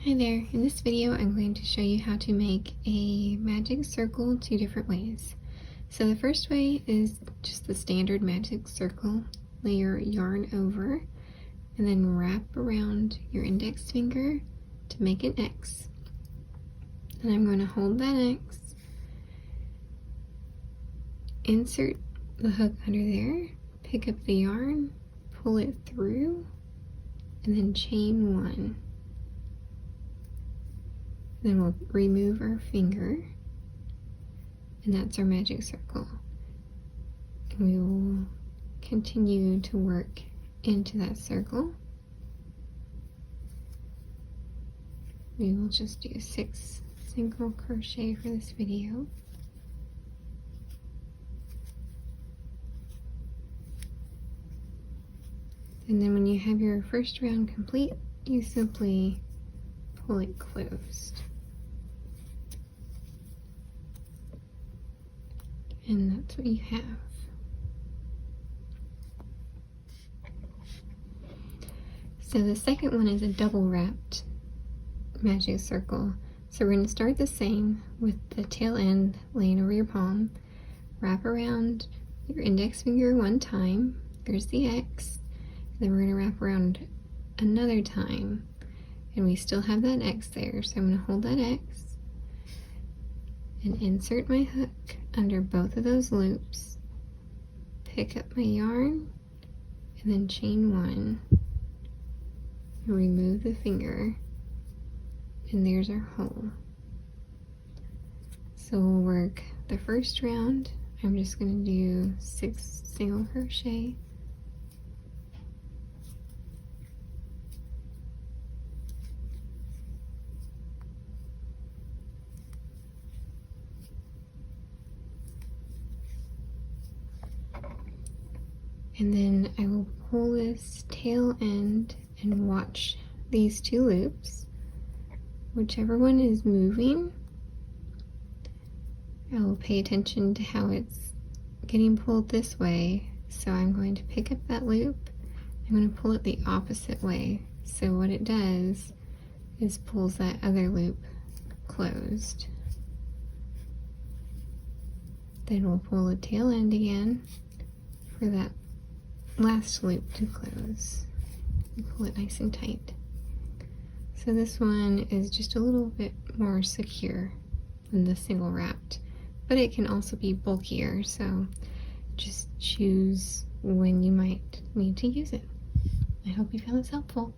Hi there, in this video I'm going to show you how to make a magic circle 2 different ways. So the first way is just the standard magic circle. Lay your yarn over and then wrap around your index finger to make an X. And I'm going to hold that X, insert the hook under there, pick up the yarn, pull it through, and then chain 1. Then we'll remove our finger, and that's our magic circle. And we will continue to work into that circle. We will just do 6 single crochet for this video. And then when you have your first round complete, you simply pull it closed. And that's what you have. So the second one is a double wrapped magic circle. So we're going to start the same with the tail end laying over your palm. Wrap around your index finger one time. There's the X. Then we're going to wrap around another time. And we still have that X there. So I'm going to hold that X and insert my hook under both of those loops, pick up my yarn, and then chain 1, remove the finger, and there's our hole. So we'll work the first round. I'm just going to do 6 single crochet, and then I will pull this tail end and watch these 2 loops. Whichever one is moving, I will pay attention to how it's getting pulled this way. So I'm going to pick up that loop. I'm going to pull it the opposite way. So what it does is pulls that other loop closed. Then we'll pull the tail end again for that last loop to close. Pull it nice and tight. So this one is just a little bit more secure than the single wrapped, but it can also be bulkier, so just choose when you might need to use it. I hope you found this helpful.